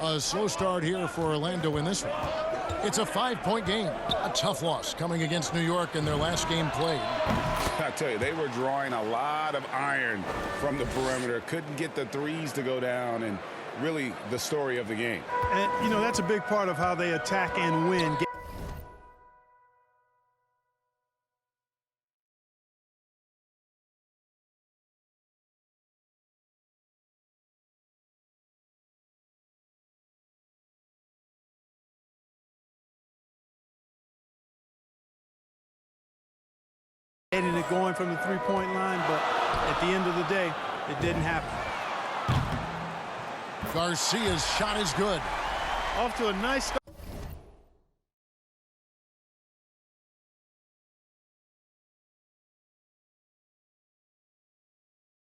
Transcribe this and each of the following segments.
A slow start here for Orlando in this one. It's a 5-point game. A tough loss coming against New York in their last game played. I tell you, they were drawing a lot of iron from the perimeter. Couldn't get the threes to go down, and really the story of the game. And, you know, that's a big part of how they attack and win. Getting it going from the three-point line, but at the end of the day, it didn't happen. Garcia's shot is good. Off to a nice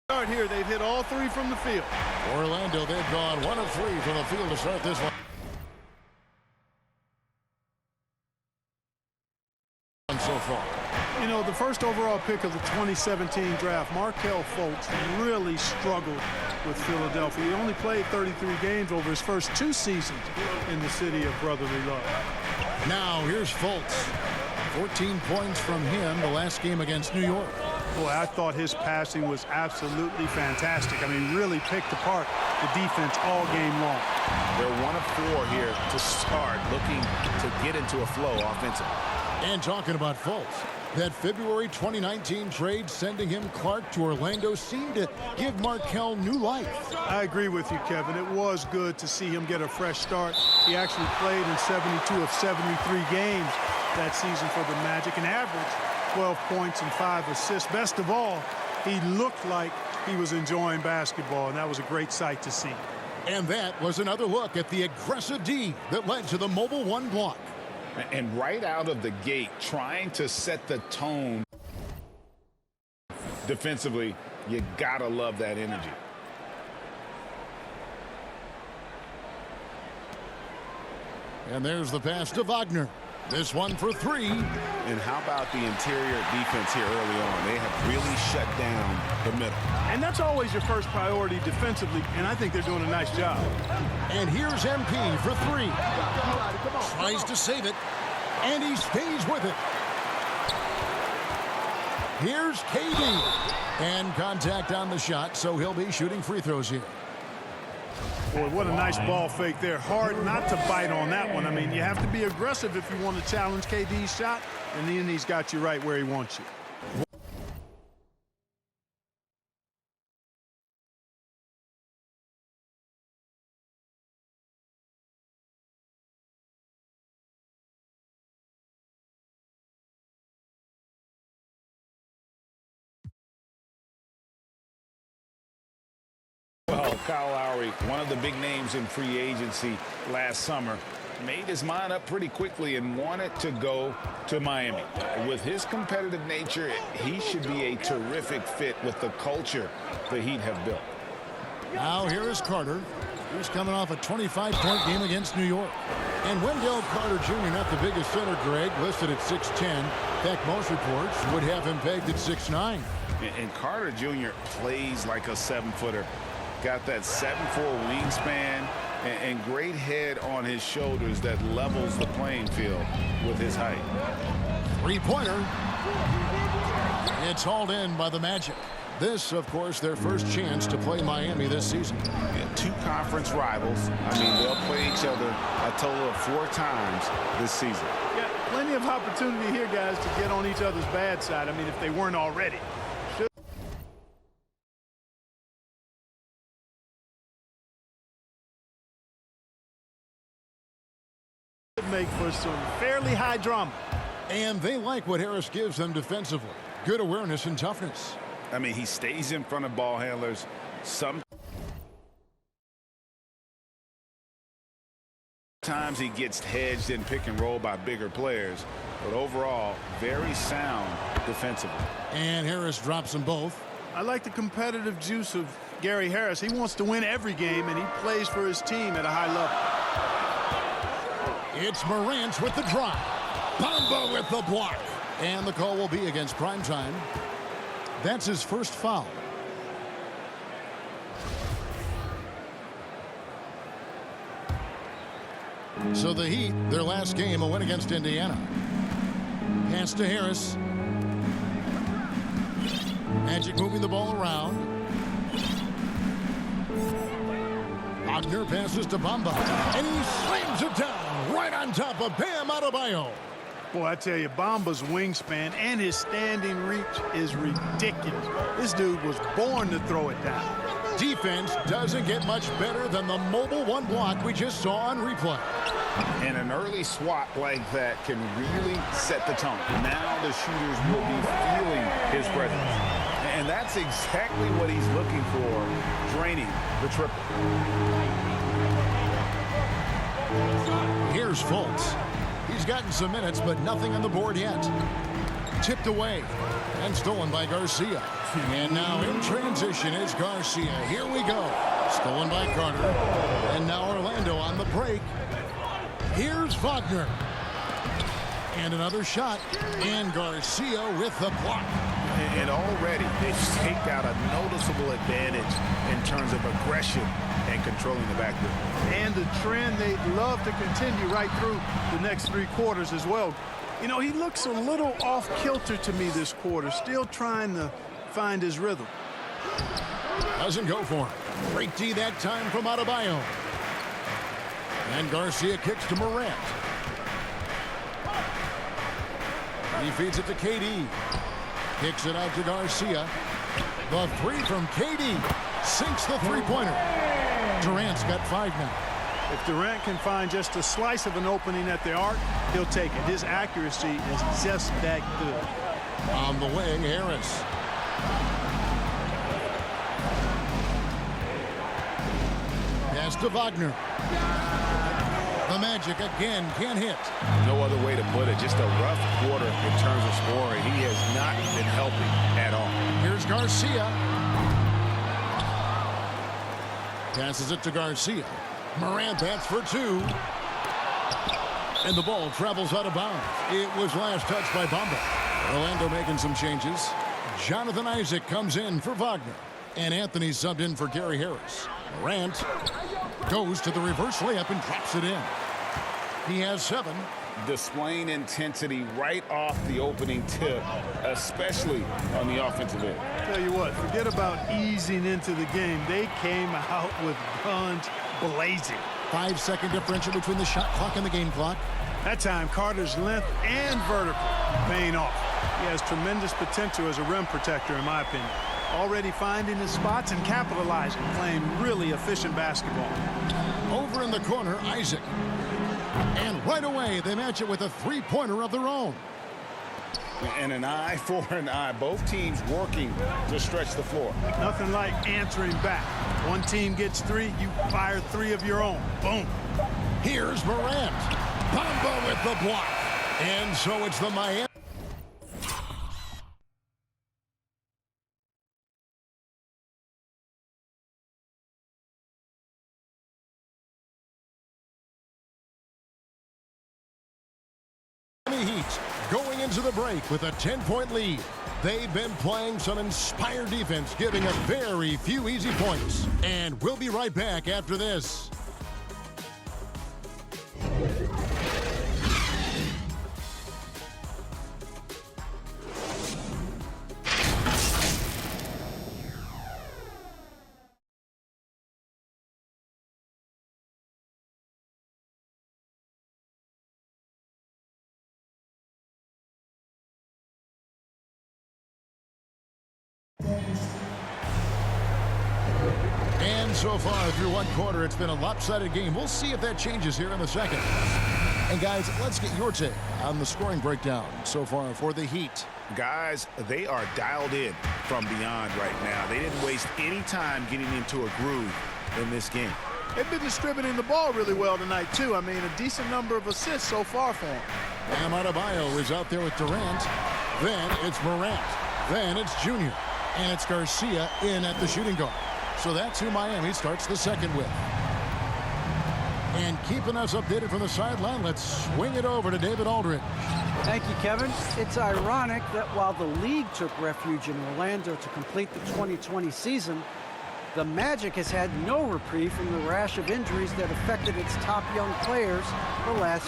start here. They've hit all three from the field. Orlando, they've gone 1 of 3 from the field to start this one. So far. You know, the first overall pick of the 2017 draft, Markelle Fultz, really struggled with Philadelphia. He only played 33 games over his first 2 seasons in the city of brotherly love. Now here's Fultz. 14 points from him the last game against New York. Boy, I thought his passing was absolutely fantastic. I mean, really picked apart the defense all game long. They're 1 of 4 here to start, looking to get into a flow offensively. And talking about Fultz, that February 2019 trade sending him Clark to Orlando seemed to give Markelle new life. I agree with you, Kevin. It was good to see him get a fresh start. He actually played in 72 of 73 games that season for the Magic and averaged 12 points and 5 assists. Best of all, he looked like he was enjoying basketball, and that was a great sight to see. And that was another look at the aggressive D that led to the Mobile One block. And right out of the gate, trying to set the tone defensively, you gotta love that energy. And there's the pass to Wagner. This one for 3. And how about the interior defense here early on? They have really shut down the middle. And that's always your first priority defensively, and I think they're doing a nice job. And here's MP for 3. Tries to save it, and he stays with it. Here's KD. And contact on the shot, so he'll be shooting free throws here. Boy, what a nice ball fake there. Hard not to bite on that one. I mean, you have to be aggressive if you want to challenge KD's shot, and then he's got you right where he wants you. Well, Kyle Lowry, one of the big names in free agency last summer, made his mind up pretty quickly and wanted to go to Miami. With his competitive nature, he should be a terrific fit with the culture the Heat have built. Now here is Carter. He's coming off a 25-point game against New York. And Wendell Carter Jr., not the biggest center, Greg, listed at 6'10". In fact, most reports would have him pegged at 6'9". And Carter Jr. plays like a 7-footer. Got that 7'4" wingspan and great head on his shoulders that levels the playing field with his height. 3-pointer. It's hauled in by the Magic. This, of course, their first chance to play Miami this season. Yeah, 2 conference rivals. I mean, they'll play each other a total of 4 times this season. Yeah, plenty of opportunity here, guys, to get on each other's bad side. I mean, if they weren't already. Make for some fairly high drama. And they like what Harris gives them defensively. Good awareness and toughness. I mean, he stays in front of ball handlers. Sometimes he gets hedged in pick and roll by bigger players, but overall, very sound defensively. And Harris drops them both. I like the competitive juice of Gary Harris. He wants to win every game, and he plays for his team at a high level. It's Morant with the drive. Bamba with the block. And the call will be against Primetime. That's his first foul. So the Heat, their last game, a win against Indiana. Pass to Harris. Magic moving the ball around. Wagner passes to Bamba, and he slams it down right on top of Bam Adebayo. Boy, I tell you, Bamba's wingspan and his standing reach is ridiculous. This dude was born to throw it down. Defense doesn't get much better than the mobile one block we just saw on replay. And an early swat like that can really set the tone. Now the shooters will be feeling his presence. And that's exactly what he's looking for, draining the triple. Here's Fultz. He's gotten some minutes, but nothing on the board yet. Tipped away and stolen by Garcia. And now in transition is Garcia. Here we go. Stolen by Carter. And now Orlando on the break. Here's Wagner. And another shot. And Garcia with the block. And already they've staked out a noticeable advantage in terms of aggression and controlling the backcourt. And the trend they'd love to continue right through the next 3 quarters as well. You know, he looks a little off kilter to me this quarter, still trying to find his rhythm. Doesn't go for him. Great D that time from Adebayo. And Garcia kicks to Morant. He feeds it to KD. Kicks it out to Garcia. The 3 from KD. Sinks the three-pointer. Durant's got 5 now. If Durant can find just a slice of an opening at the arc, he'll take it. His accuracy is just that good. On the wing, Harris. Pass to Wagner. The Magic again can't hit. No other way to put it. Just a rough quarter in terms of scoring. He has not been helping at all. Here's Garcia. Passes it to Garcia. Morant bats for 2. And the ball travels out of bounds. It was last touched by Bamba. Orlando making some changes. Jonathan Isaac comes in for Wagner. And Anthony subbed in for Gary Harris. Morant goes to the reverse layup and drops it in. He has 7. Displaying intensity right off the opening tip, especially on the offensive end. Tell you what, forget about easing into the game. They came out with guns blazing. 5-second differential between the shot clock and the game clock. That time, Carter's length and vertical paying off. He has tremendous potential as a rim protector, in my opinion. Already finding his spots and capitalizing, playing really efficient basketball. Over in the corner, Isaac. And right away, they match it with a 3-pointer of their own. And an eye for an eye. Both teams working to stretch the floor. Nothing like answering back. One team gets 3, you fire 3 of your own. Boom. Here's Morant. Bamba with the block. And so it's the Miami. Heat going into the break with a 10-point lead. They've been playing some inspired defense, giving up very few easy points. And we'll be right back after this. And so far through one quarter, it's been a lopsided game. We'll see if that changes here in the second. And guys, let's get your take on the scoring breakdown so far for the Heat. Guys, they are dialed in from beyond right now. They didn't waste any time getting into a groove in this game. They've been distributing the ball really well tonight, too. I mean, a decent number of assists so far for them. Bam Adebayo is out there with Durant. Then it's Morant. Then it's Junior. And it's Garcia in at the shooting guard. So that's who Miami starts the second with. And keeping us updated from the sideline, let's swing it over to David Aldridge. Thank you, Kevin. It's ironic that while the league took refuge in Orlando to complete the 2020 season, The Magic has had no reprieve from the rash of injuries that affected its top young players the last